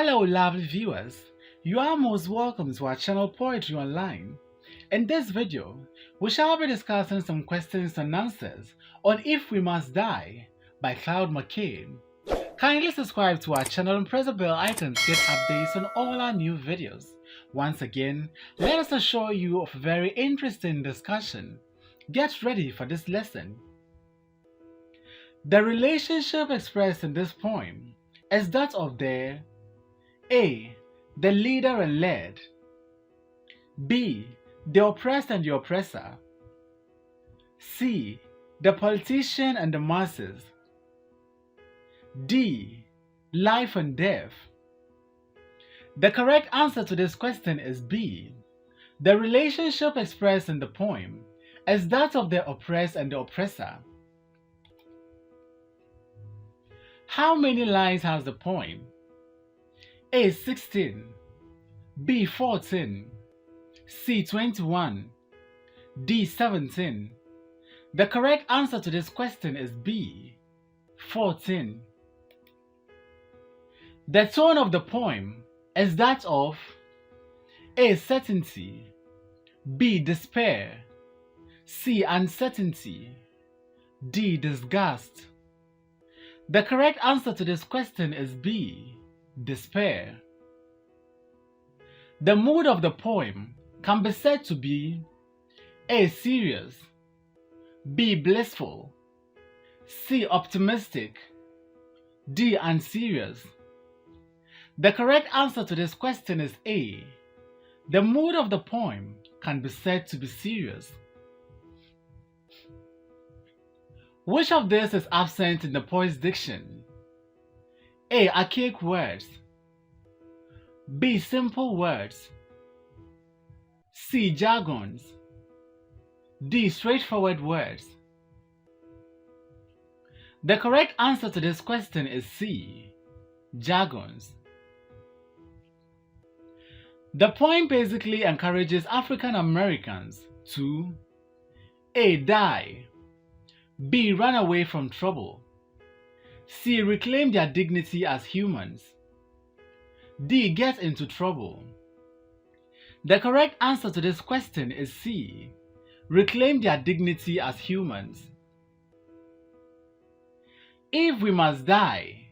Hello lovely viewers, you are most welcome to our channel Poetry Online. In this video, we shall be discussing some questions and answers on If We Must Die by Claude McKay. Kindly subscribe to our channel and press the bell icon to get updates on all our new videos. Once again, let us assure you of a very interesting discussion. Get ready for this lesson. The relationship expressed in this poem is that of the A. The leader and led. B. The oppressed and the oppressor. C. The politician and the masses. D. Life and death. The correct answer to this question is B. The relationship expressed in the poem is that of the oppressed and the oppressor. How many lines has the poem? A. 16, B. 14, C. 21, D. 17. The correct answer to this question is B. 14. The tone of the poem is that of A. Certainty, B. Despair, C. Uncertainty, D. Disgust. The correct answer to this question is B. Despair. The mood of the poem can be said to be A. Serious, B. Blissful, C. Optimistic, D. Unserious. The correct answer to this question is A. The mood of the poem can be said to be serious. Which of these is absent in the poet's diction? A. Archaic words, B. Simple words, C. Jargons, D. Straightforward words. The correct answer to this question is C. Jargons. The poem basically encourages African Americans to A. Die, B. Run away from trouble, C. Reclaim their dignity as humans, D. Get into trouble. The correct answer to this question is C. Reclaim their dignity as humans. If we must die,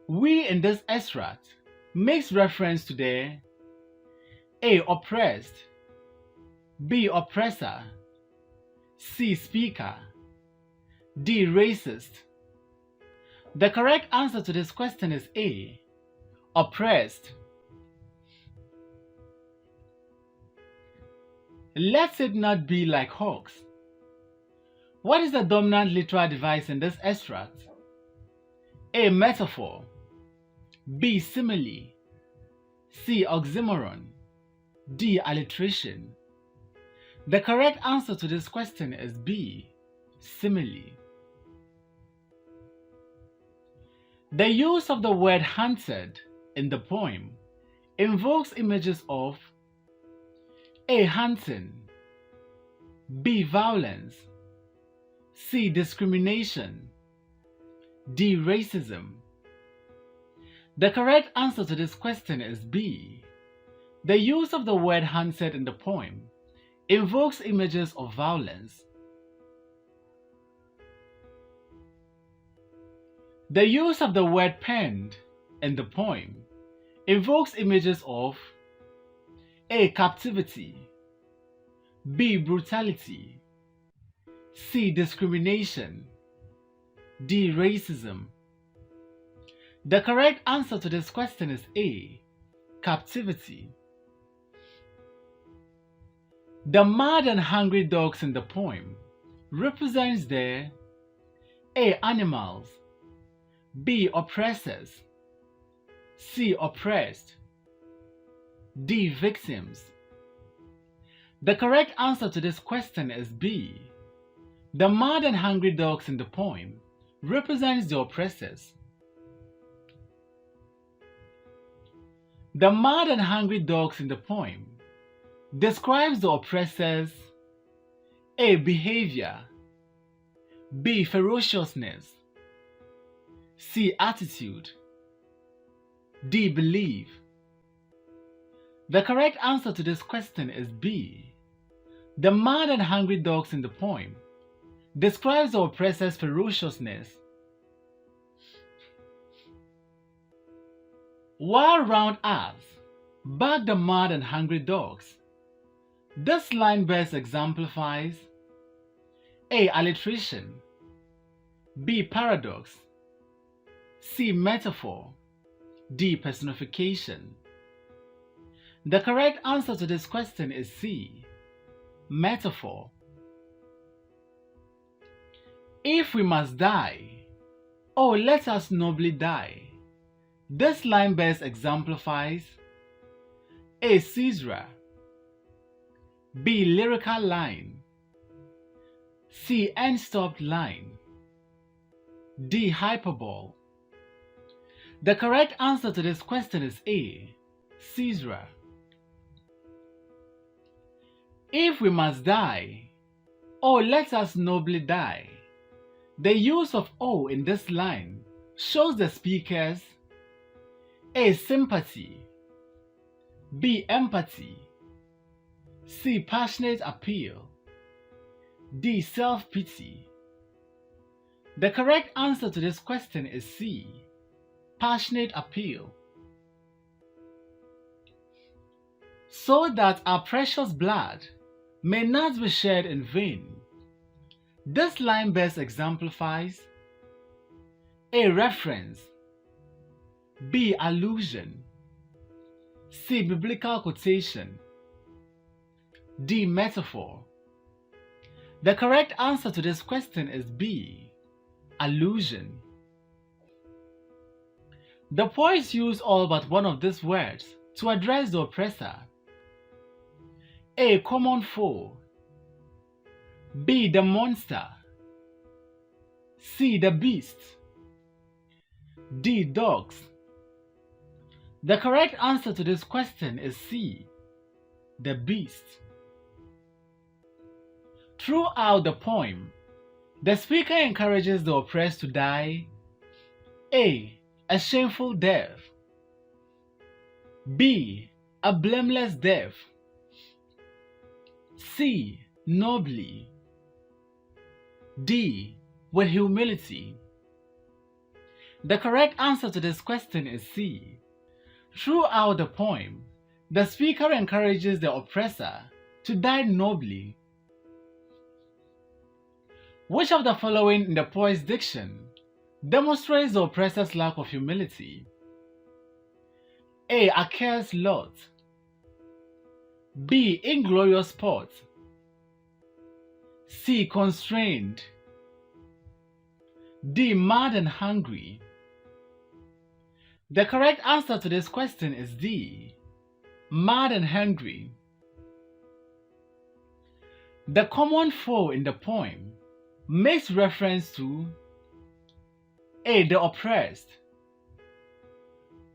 we in this extract makes reference to the A. Oppressed, B. Oppressor, C. Speaker, D. Racist. The correct answer to this question is A. Oppressed. Let it not be like hawks. What is the dominant literal device in this extract? A. Metaphor, B. Simile, C. Oxymoron, D. Alliteration. The correct answer to this question is B. Simile. The use of the word hunted in the poem invokes images of A. Hunting, B. Violence, C. Discrimination, D. Racism. The correct answer to this question is B. The use of the word hunted in the poem invokes images of violence. The use of the word penned in the poem invokes images of A. Captivity, B. Brutality, C. Discrimination, D. Racism. The correct answer to this question is A. Captivity. The mad and hungry dogs in the poem represents the A. Animals, B. Oppressors, C. Oppressed, D. Victims. The correct answer to this question is B. The mad and hungry dogs in the poem represents the oppressors. The mad and hungry dogs in the poem describes the oppressors' A. Behavior, B. Ferociousness, C. Attitude, D. Believe. The correct answer to this question is B. The mad and hungry dogs in the poem describes the oppressor's ferociousness. While round us bark the mad and hungry dogs. This line best exemplifies A. Alliteration, B. Paradox, C. Metaphor, D. Personification. The correct answer to this question is C. Metaphor. If we must die, oh, let us nobly die. This line best exemplifies A. Caesar, B. Lyrical line, C. End-stopped line, D. Hyperbole. The correct answer to this question is A. Caesar. If we must die, oh, let us nobly die. The use of O in this line shows the speaker's A. Sympathy, B. Empathy, C. Passionate appeal, D. Self-pity. The correct answer to this question is C. Passionate appeal. So that our precious blood may not be shed in vain. This line best exemplifies A. Reference, B. Allusion, C. Biblical quotation, D. Metaphor. The correct answer to this question is B. Allusion. The poets use all but one of these words to address the oppressor. A. Common foe, B. The monster, C. The beast, D. Dogs. The correct answer to this question is C. The beast. Throughout the poem, the speaker encourages the oppressed to die A. A shameful death, B. A blameless death, C. Nobly, D. With humility. The correct answer to this question is C. Throughout the poem, the speaker encourages the oppressor to die nobly. Which of the following in the poet's diction demonstrates the oppressor's lack of humility? A. Accursed lot, B. Inglorious spot, C. Constrained, D. Mad and hungry. The correct answer to this question is D. Mad and hungry. The common foe in the poem makes reference to A. The oppressed,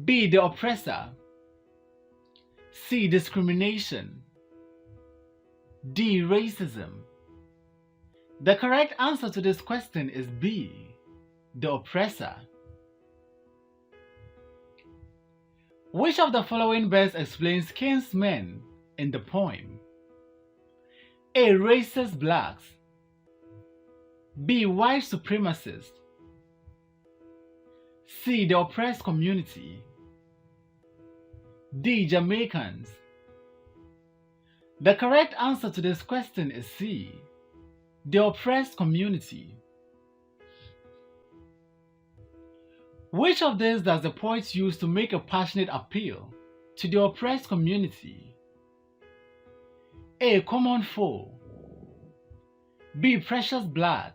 B. The oppressor, C. Discrimination, D. Racism. The correct answer to this question is B. The oppressor. Which of the following best explains King's men in the poem? A. Racist blacks, B. White supremacists, C. The oppressed community, D. Jamaicans. The correct answer to this question is C. The oppressed community. Which of these does the poet use to make a passionate appeal to the oppressed community? A. Common foe, B. Precious blood,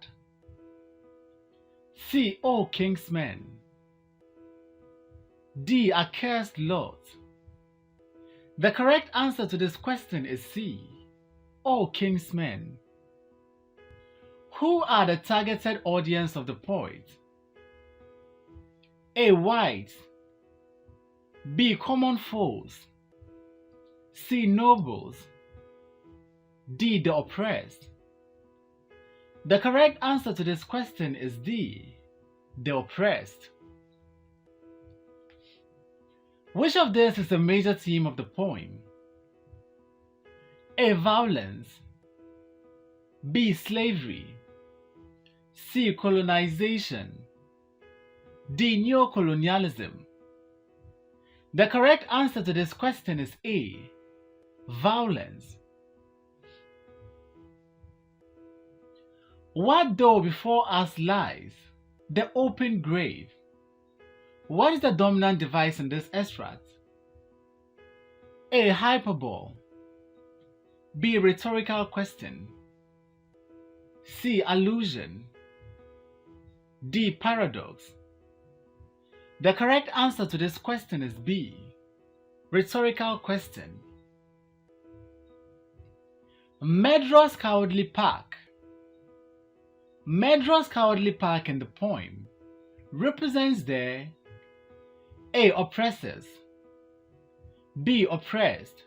C. O King's men, D. Accursed lot. The correct answer to this question is C. O King's men. Who are the targeted audience of the poet? A. Whites, B. Common foes, C. Nobles, D. The oppressed. The correct answer to this question is D. The oppressed. Which of this is the major theme of the poem? A. Violence. B. Slavery. C. Colonization. D. Neocolonialism. The correct answer to this question is A. Violence. What door before us lies? The open grave. What is the dominant device in this extract? A. Hyperbole. B. Rhetorical question. C. Allusion. D. Paradox. The correct answer to this question is B. Rhetorical question. Medra's cowardly pack. Medra's cowardly pack in the poem represents the A. Oppressors. B. Oppressed.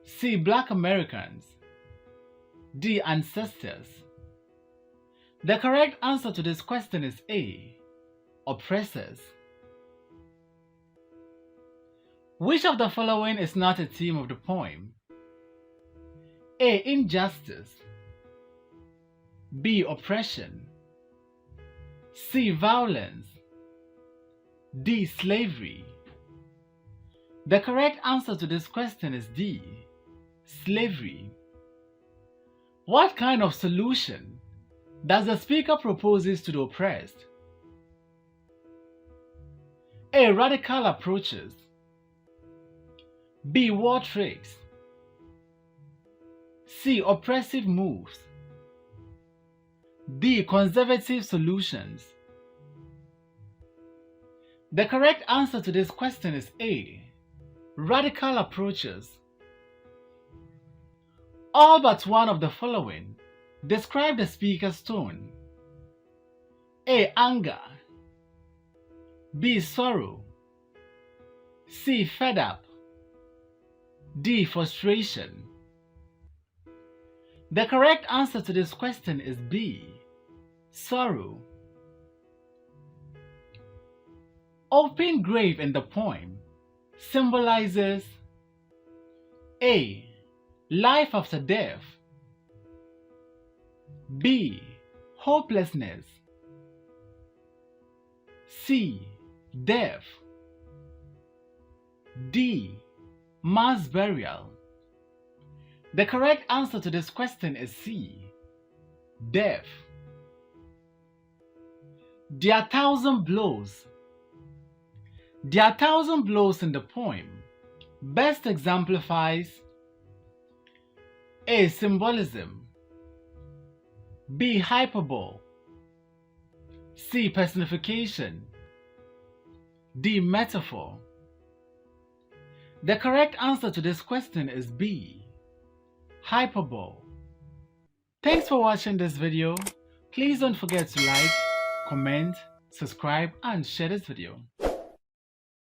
C. Black Americans. D. Ancestors. The correct answer to this question is A. Oppressors. Which of the following is not a theme of the poem? A. Injustice. B. Oppression. C. Violence. D. Slavery. The correct answer to this question is D. Slavery. What kind of solution does the speaker proposes to the oppressed? A. Radical approaches. B. War tricks. C. Oppressive moves. D. Conservative solutions. The correct answer to this question is A. Radical approaches. All but one of the following describe the speaker's tone. A. Anger. B. Sorrow. C. Fed up. D. Frustration. The correct answer to this question is B. Sorrow. Open grave in the poem symbolizes A. Life after death. B. Hopelessness. C. Death. D. Mass burial. The correct answer to this question is C. Death. There are 1,000 blows. There are 1,000 blows in the poem best exemplifies A. Symbolism. B. Hyperbole. C. Personification. D. Metaphor. The correct answer to this question is B. Hyperbole. Thanks for watching this video. Please don't forget to like, comment, subscribe, and share this video.